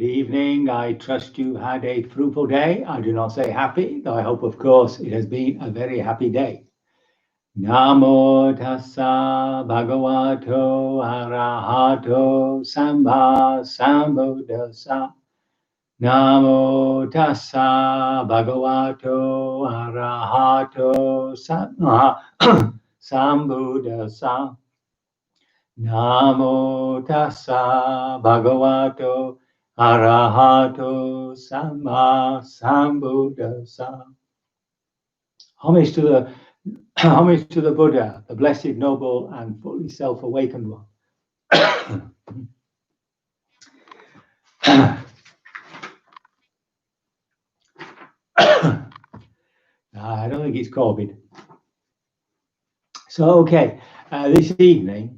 Good evening. I trust you had a fruitful day. I do not say happy, though I hope, of course, it has been a very happy day. Namo tassa bhagavato arahato samba sambuddhassa. Namo tassa bhagavato arahato sambuddhassa. Namo tassa bhagavato arahato sama sambuddhassa. Homage to the Buddha, the blessed, noble, and fully self-awakened one. I don't think it's COVID. So, okay, this evening,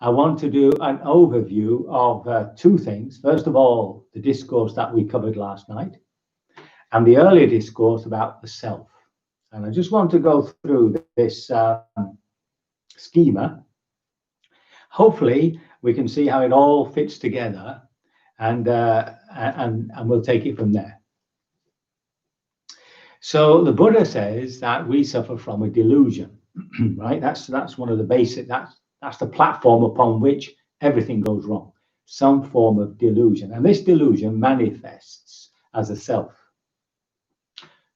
I want to do an overview of two things. First of all, the discourse that we covered last night, and the earlier discourse about the self. And I just want to go through this schema. Hopefully, we can see how it all fits together, and we'll take it from there. So the Buddha says that we suffer from a delusion, right? That's one of the basic. That's the platform upon which everything goes wrong. Some form of delusion, and this delusion manifests as a self,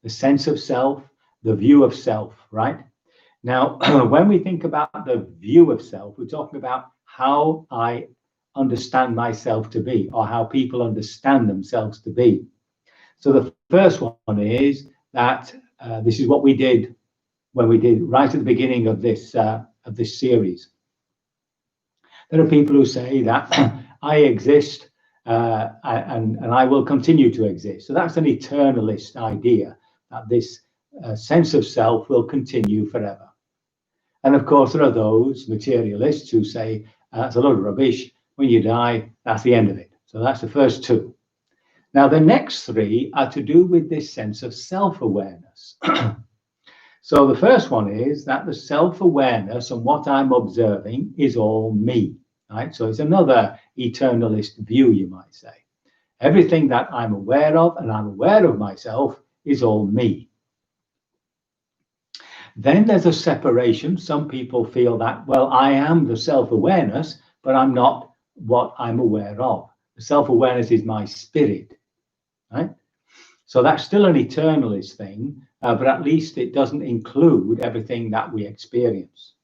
the sense of self, the view of self, right? Now, when we think about the view of self, we're talking about how I understand myself to be, or how people understand themselves to be. So the first one is that this is what we did when we did right at the beginning of this series. There are people who say that I exist and I will continue to exist. So that's an eternalist idea, that this sense of self will continue forever. And of course, there are those materialists who say that's a load of rubbish. When you die, that's the end of it. So that's the first two. Now, the next three are to do with this sense of self-awareness. So the first one is that the self-awareness and what I'm observing is all me, right? So it's another eternalist view, you might say. Everything that I'm aware of and I'm aware of myself is all me. Then there's a separation. Some people feel that, well, I am the self-awareness, but I'm not what I'm aware of. The self-awareness is my spirit, right? So that's still an eternalist thing, but at least it doesn't include everything that we experience.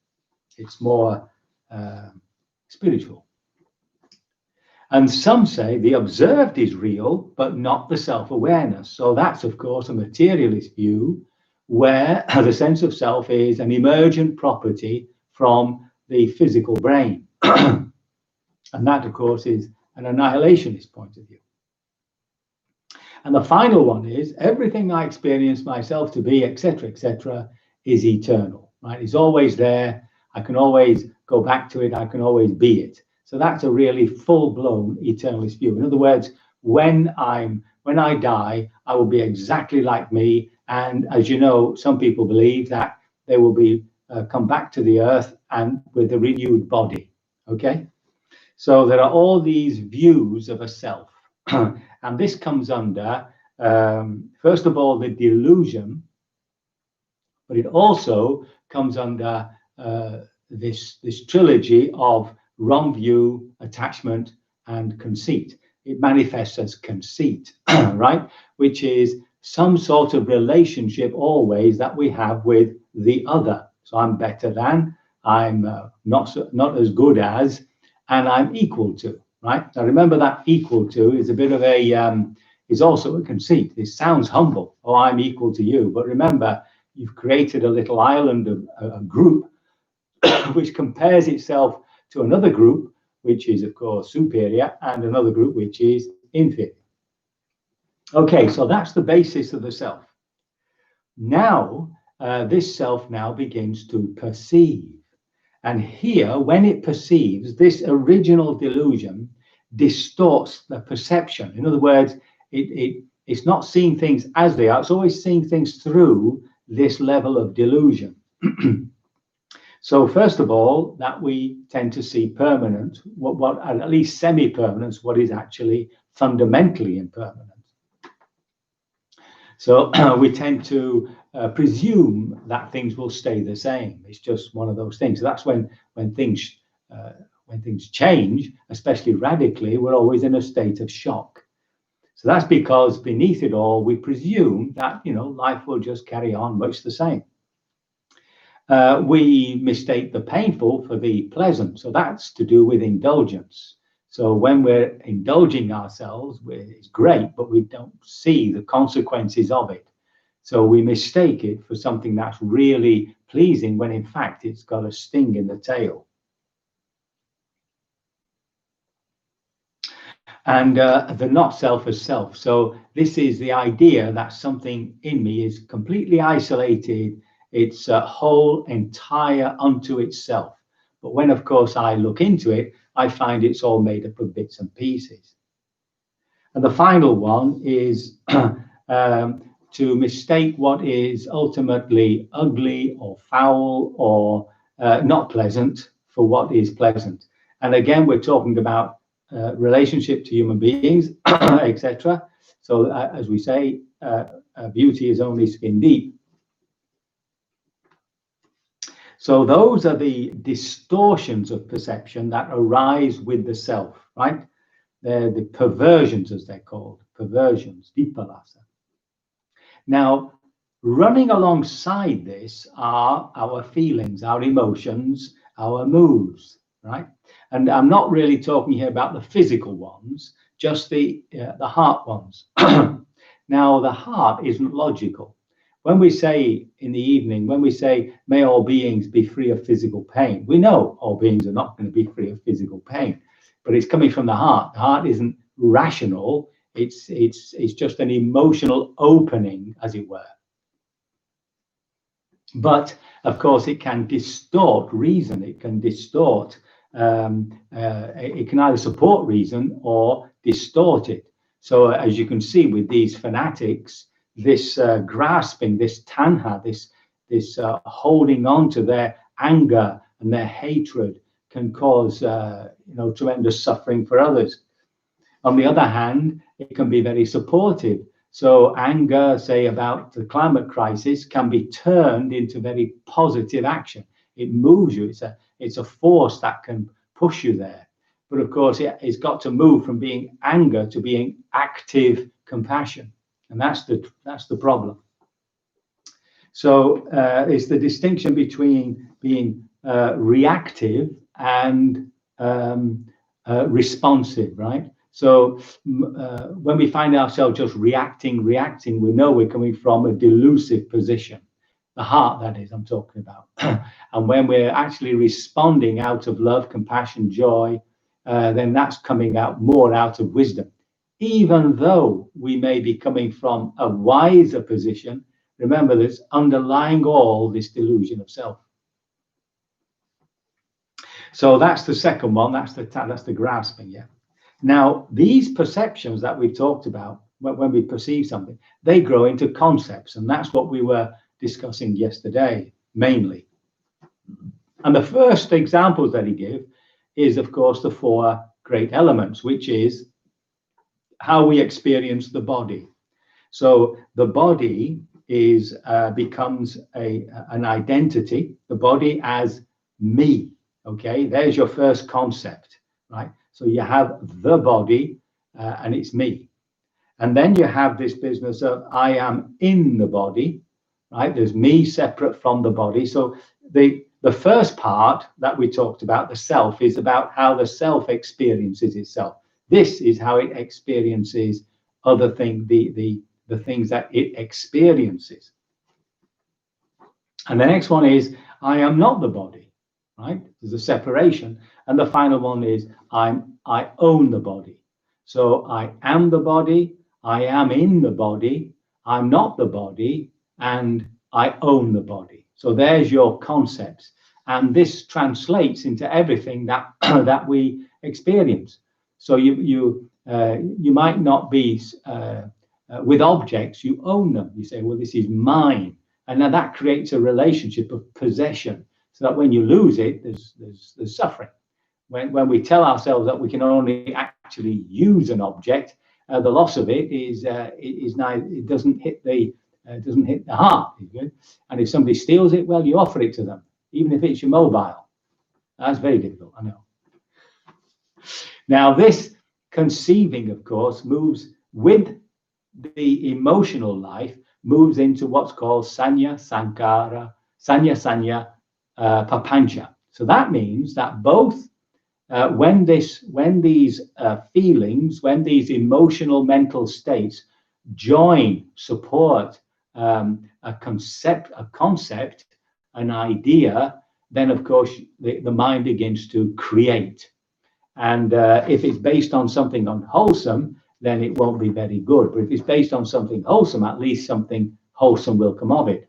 It's more spiritual. And some say the observed is real, but not the self-awareness. So that's, of course, a materialist view where the sense of self is an emergent property from the physical brain. And that, of course, is an annihilationist point of view. And the final one is everything I experience myself to be, etc., is eternal, right? It's always there. I can always go back to it. I can always be it. So that's a really full-blown eternalist view. In other words, when I die, I will be exactly like me. And as you know, some people believe that they will be come back to the earth and with a renewed body. Okay, so there are all these views of a self. And this comes under, first of all, the delusion, but it also comes under this trilogy of wrong view, attachment, and conceit. It manifests as conceit, right? Which is some sort of relationship always that we have with the other. So I'm better than, I'm not as good as, and I'm equal to. Right? Now, remember that equal to is a bit of a, is also a conceit. This sounds humble. Oh, I'm equal to you. But remember, you've created a little island of a group which compares itself to another group, which is, of course, superior, and another group which is inferior. Okay, so that's the basis of the self. Now, this self now begins to perceive. And here, when it perceives, this original delusion distorts the perception. In other words, it's not seeing things as they are. It's always seeing things through this level of delusion. So first of all, that we tend to see permanent, what at least semi-permanence, what is actually fundamentally impermanent. So we tend to presume that things will stay the same. It's just one of those things. So that's when things change, especially radically, we're always in a state of shock. So that's because beneath it all, we presume that, you know, life will just carry on much the same. We mistake the painful for the pleasant. So that's to do with indulgence. So when we're indulging ourselves, it's great, but we don't see the consequences of it. So we mistake it for something that's really pleasing when in fact it's got a sting in the tail. And the not self as self. So this is the idea that something in me is completely isolated. It's a whole, entire unto itself. But when, of course, I look into it, I find it's all made up of bits and pieces. And the final one is to mistake what is ultimately ugly or foul or not pleasant for what is pleasant. And again, we're talking about relationship to human beings, etc. So as we say, beauty is only skin deep. So those are the distortions of perception that arise with the self, right? They're the perversions, as they're called, perversions, vipallasa. Now, running alongside this are our feelings, our emotions, our moods, right? And I'm not really talking here about the physical ones, just the heart ones. Now, the heart isn't logical. When we say in the evening, when we say, may all beings be free of physical pain, we know all beings are not going to be free of physical pain, but it's coming from the heart. The heart isn't rational. It's just an emotional opening, as it were. But of course, it can distort reason. It can distort. It can either support reason or distort it. So as you can see with these fanatics, this grasping, this tanha, this holding on to their anger and their hatred can cause tremendous suffering for others. On the other hand, it can be very supportive. So anger, say about the climate crisis, can be turned into very positive action. It moves you. It's a force that can push you there. But of course, it's got to move from being anger to being active compassion. And that's the problem. So it's the distinction between being reactive and responsive, right? So when we find ourselves just reacting, we know we're coming from a delusive position. The heart, that is, I'm talking about. And when we're actually responding out of love, compassion, joy, then that's coming out more out of wisdom. Even though we may be coming from a wiser position, remember there's underlying all this delusion of self. So that's the second one. That's the grasping. Yeah. Now these perceptions that we talked about, when we perceive something, they grow into concepts, and that's what we were discussing yesterday mainly. And the first examples that he gave is, of course, the four great elements, which is how we experience the body. So the body becomes an identity, the body as me. Okay, there's your first concept, right? So you have the body and it's me. And then you have this business of I am in the body, right? There's me separate from the body. So the first part that we talked about, the self, is about how the self experiences itself. This is how it experiences other things, the things that it experiences. And the next one is I am not the body, right? There's a separation. And the final one is I own the body. So I am the body, I am in the body, I'm not the body, and I own the body. So there's your concepts. And this translates into everything that that we experience. So you might not be with objects, you own them. You say, well, this is mine. And then that creates a relationship of possession, so that when you lose it, there's suffering. When we tell ourselves that we can only actually use an object, the loss of it is now it doesn't hit the heart. And if somebody steals it, well, you offer it to them, even if it's your mobile. That's very difficult, I know. Now, this conceiving, of course, moves with the emotional life, moves into what's called sanya sankara, sanya papancha. So that means that both when these feelings, when these emotional mental states join, support a concept, an idea, then of course the mind begins to create. And if it's based on something unwholesome, then it won't be very good. But if it's based on something wholesome, at least something wholesome will come of it.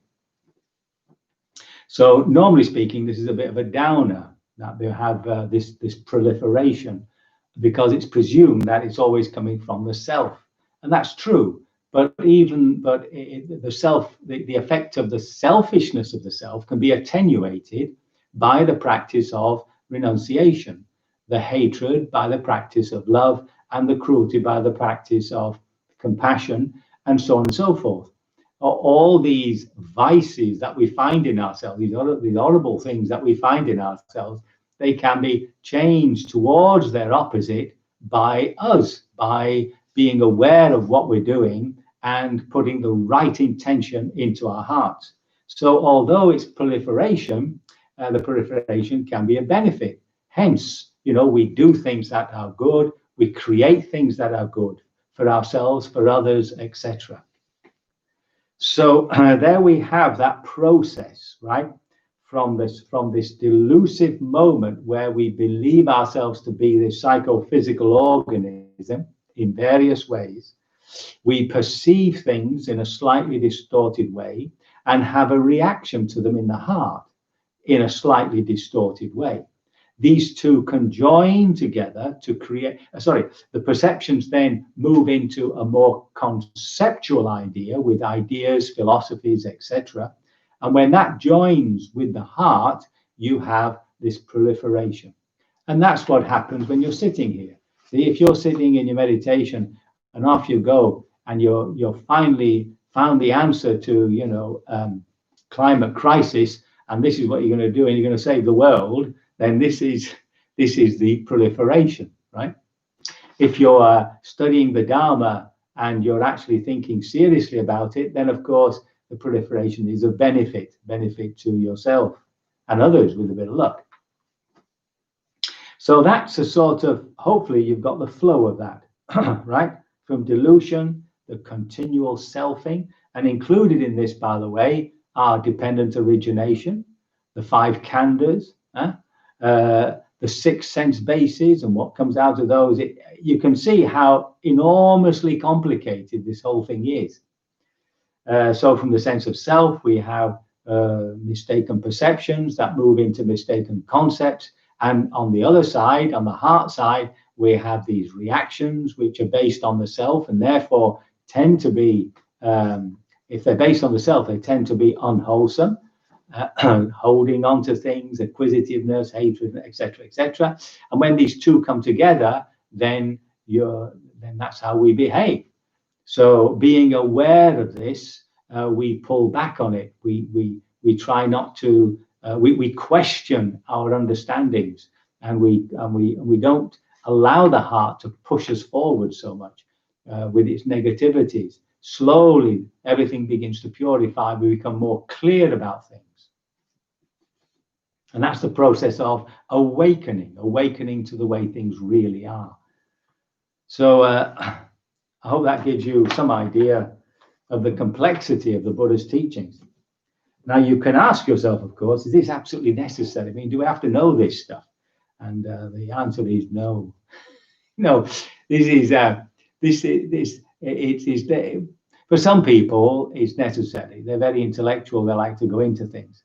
So normally speaking, this is a bit of a downer, that they have this proliferation, because it's presumed that it's always coming from the self, and that's true. But the self, the effect of the selfishness of the self can be attenuated by the practice of renunciation, the hatred by the practice of love, and the cruelty by the practice of compassion, and so on and so forth. All these vices that we find in ourselves, these horrible things that we find in ourselves, they can be changed towards their opposite by us, by being aware of what we're doing and putting the right intention into our hearts. So although it's proliferation, the proliferation can be a benefit. Hence, we do things that are good, we create things that are good for ourselves, for others, etc. So there we have that process, right? From this delusive moment where we believe ourselves to be this psychophysical organism in various ways, we perceive things in a slightly distorted way and have a reaction to them in the heart in a slightly distorted way. These two conjoin together to create, the perceptions then move into a more conceptual idea with ideas, philosophies, etc. And when that joins with the heart, you have this proliferation. And that's what happens when you're sitting here. See, if you're sitting in your meditation and off you go, and you're finally found the answer to, climate crisis, and this is what you're going to do, and you're going to save the world, then this is the proliferation, right? If you're studying the Dharma and you're actually thinking seriously about it, then of course the proliferation is a benefit to yourself and others with a bit of luck. So that's a sort of, hopefully you've got the flow of that, right? From delusion, the continual selfing, and included in this, by the way, are dependent origination, the 5 khandhas, the 6 sense bases, and what comes out of those. You can see how enormously complicated this whole thing is. So from the sense of self, we have mistaken perceptions that move into mistaken concepts. And on the other side, on the heart side, we have these reactions which are based on the self, and therefore tend to be, if they're based on the self, they tend to be unwholesome, holding on to things, acquisitiveness, hatred, etc., etc. And when these two come together, then that's how we behave. So being aware of this, we pull back on it. We try not to. We question our understandings, and we don't allow the heart to push us forward so much with its negativities. Slowly, everything begins to purify. We become more clear about things. And that's the process of awakening to the way things really are. So I hope that gives you some idea of the complexity of the Buddha's teachings. Now, you can ask yourself, of course, is this absolutely necessary? I mean, do we have to know this stuff? And the answer is no. No, for some people, it's necessary. They're very intellectual. They like to go into things.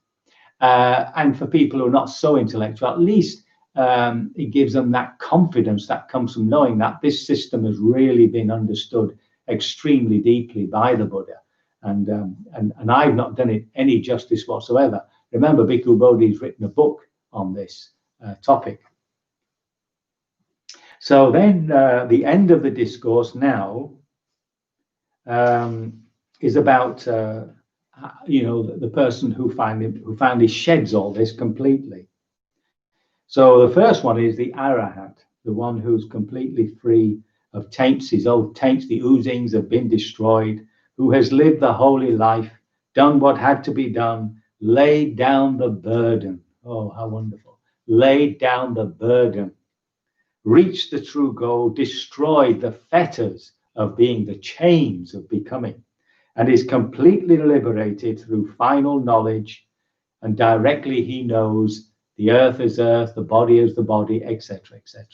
And for people who are not so intellectual, at least it gives them that confidence that comes from knowing that this system has really been understood extremely deeply by the Buddha. And I've not done it any justice whatsoever. Remember, Bhikkhu Bodhi's written a book on this topic. So then the end of the discourse now is about the person who finally sheds all this completely. So the first one is the Arahat, the one who's completely free of taints. His old taints, the oozings, have been destroyed, who has lived the holy life, done what had to be done, laid down the burden. Oh, how wonderful. Laid down the burden, reached the true goal, destroyed the fetters of being, the chains of becoming, and is completely liberated through final knowledge, and directly he knows the earth is earth, the body is the body, etc., etc.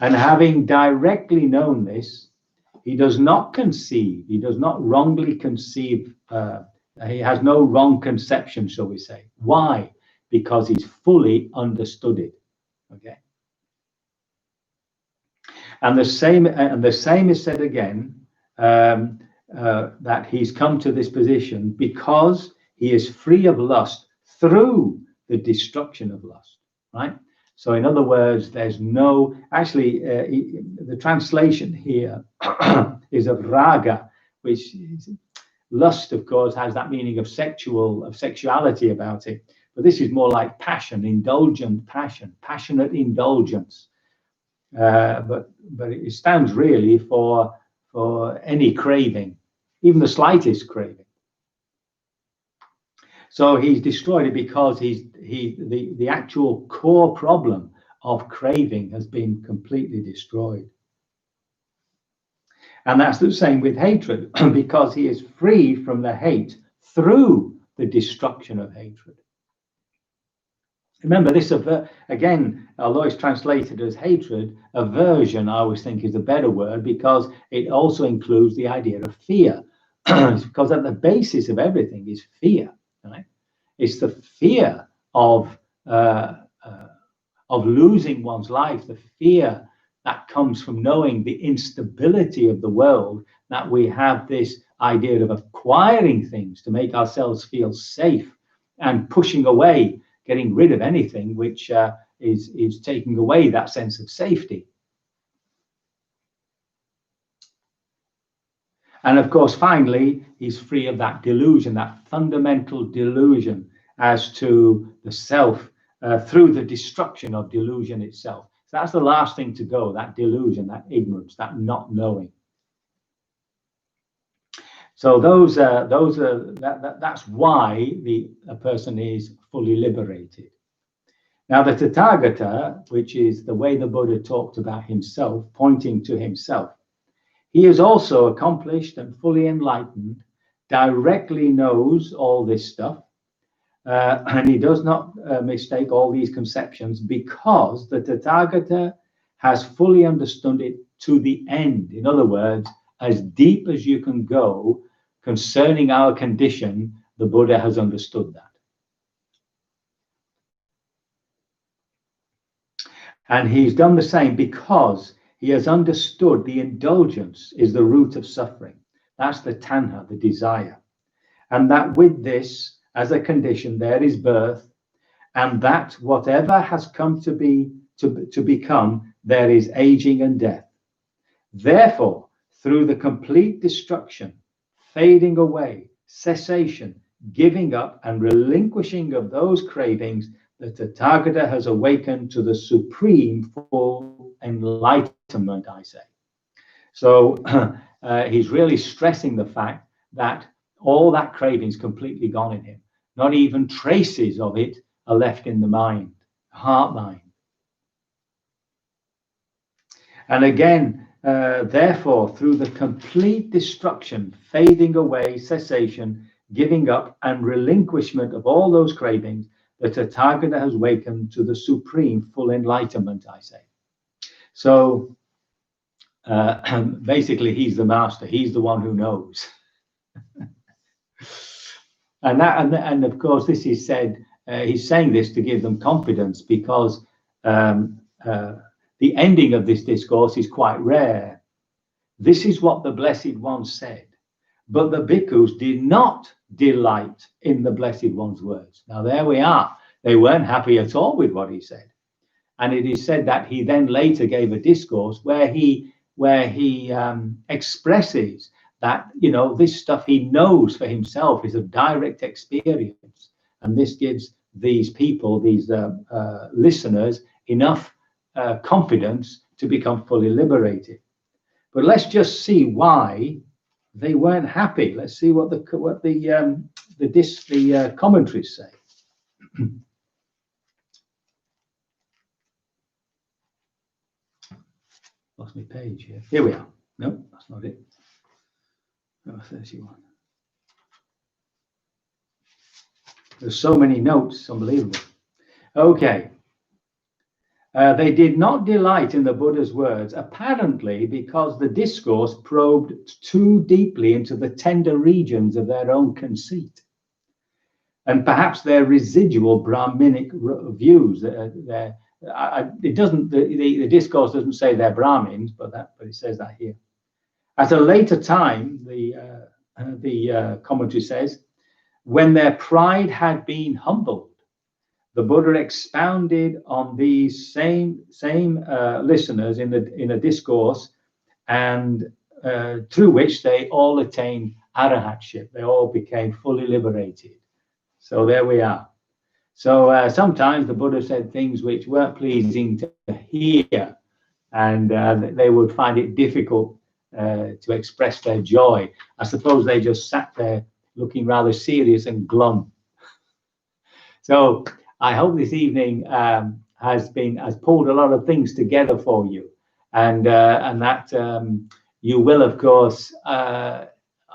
And having directly known this, he does not conceive, he does not wrongly conceive, he has no wrong conception, shall we say. Why? Because he's fully understood it. Okay. And the same is said again, that he's come to this position because he is free of lust through the destruction of lust, right? So in other words, there's no, actually, the translation here is of raga, which is, lust, of course, has that meaning of sexuality about it. But this is more like passion, indulgent passion, passionate indulgence. But it stands really for any craving, even the slightest craving. So he's destroyed it because the actual core problem of craving has been completely destroyed. And that's the same with hatred, because he is free from the hate through the destruction of hatred. Remember, this, again, although it's translated as hatred, aversion, I always think, is a better word, because it also includes the idea of fear. Because at the basis of everything is fear, right? It's the fear of losing one's life, the fear that comes from knowing the instability of the world, that we have this idea of acquiring things to make ourselves feel safe and pushing away, getting rid of anything which is taking away that sense of safety. And of course, finally, he's free of that delusion, that fundamental delusion as to the self through the destruction of delusion itself. So that's the last thing to go, that delusion, that ignorance, that not knowing. So that's why a person is fully liberated. Now, the Tathagata, which is the way the Buddha talked about himself, pointing to himself, he is also accomplished and fully enlightened, directly knows all this stuff, and he does not mistake all these conceptions, because the Tathagata has fully understood it to the end. In other words, as deep as you can go concerning our condition, the Buddha has understood that. And he's done the same because he has understood the indulgence is the root of suffering. That's the tanha, the desire. And that with this, as a condition, there is birth, and that whatever has come to become, there is aging and death. Therefore, through the complete destruction, fading away, cessation, giving up, and relinquishing of those cravings, the Tathagata has awakened to the supreme full enlightenment, I say. So he's really stressing the fact that all that craving is completely gone in him. Not even traces of it are left in the mind, heart mind. And again, therefore, through the complete destruction, fading away, cessation, giving up, and relinquishment of all those cravings, the Tathagata has awakened to the supreme full enlightenment, I say. So basically, he's the master. He's the one who knows. And of course, this is said. He's saying this to give them confidence, because the ending of this discourse is quite rare. This is what the Blessed One said, but the bhikkhus did not delight in the Blessed One's words. Now there we are. They weren't happy at all with what he said. And it is said that he then later gave a discourse where he expresses that, you know, this stuff he knows for himself is a direct experience, and this gives these people, these listeners, enough confidence to become fully liberated. But let's just see why they weren't happy. Let's see what the commentaries say. Lost my page here. Here we are. No, that's not it. Oh, 31. There's so many notes, unbelievable. Okay. They did not delight in the Buddha's words, apparently because the discourse probed too deeply into the tender regions of their own conceit, and perhaps their residual Brahminic views. It doesn't. The discourse doesn't say they're Brahmins, but it says that here. At a later time, the commentary says, when their pride had been humbled, the Buddha expounded on these same listeners in a discourse, and through which they all attained arahatship. They all became fully liberated. So there we are. So sometimes the Buddha said things which weren't pleasing to hear, and they would find it difficult to express their joy. I suppose they just sat there looking rather serious and glum. So I hope this evening has pulled a lot of things together for you, and that you will, of course,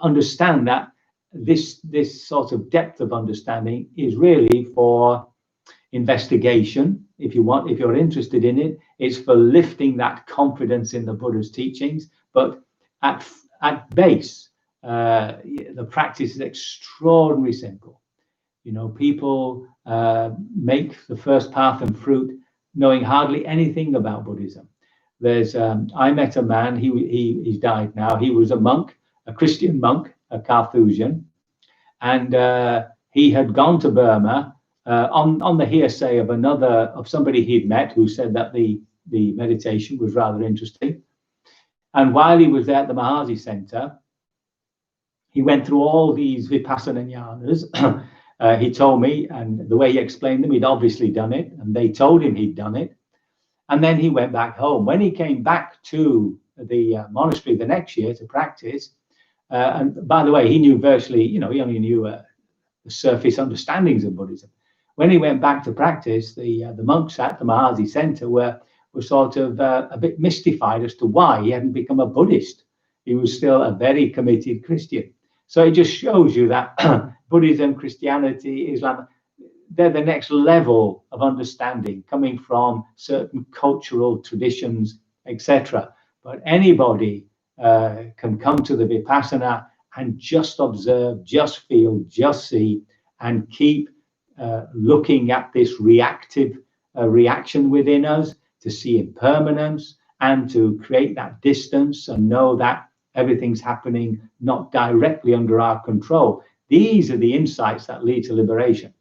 understand that this sort of depth of understanding is really for investigation. If you're interested in it, it's for lifting that confidence in the Buddha's teachings. But at base, the practice is extraordinarily simple. You know, people make the first path and fruit knowing hardly anything about Buddhism. I met a man, he's died now. He was a monk, a Christian monk, a Carthusian, and he had gone to Burma on the hearsay of somebody he'd met who said that the meditation was rather interesting. And while he was there at the Mahasi Center, he went through all these Vipassana jnanas. He told me, and the way he explained them, he'd obviously done it, and they told him he'd done it. And then he went back home. When he came back to the monastery the next year to practice, and by the way, he knew virtually, he only knew the surface understandings of Buddhism. When he went back to practice, the monks at the Mahasi Center were sort of a bit mystified as to why he hadn't become a Buddhist. He was still a very committed Christian. So it just shows you that Buddhism, Christianity, Islam, they're the next level of understanding coming from certain cultural traditions, etc. But anybody can come to the Vipassana and just observe, just feel, just see, and keep looking at this reactive reaction within us to see impermanence and to create that distance and know that everything's happening not directly under our control. These are the insights that lead to liberation.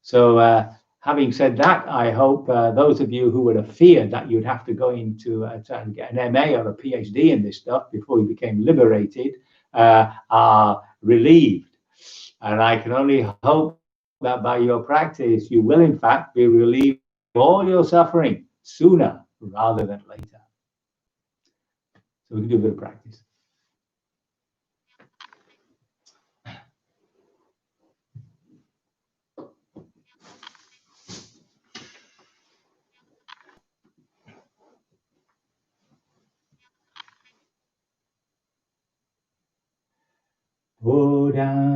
So having said that, I hope those of you who would have feared that you'd have to go into and get an MA or a PhD in this stuff before you became liberated are relieved. And I can only hope that by your practice, you will in fact be relieved of all your suffering sooner rather than later. So we can do a bit of practice. Buddha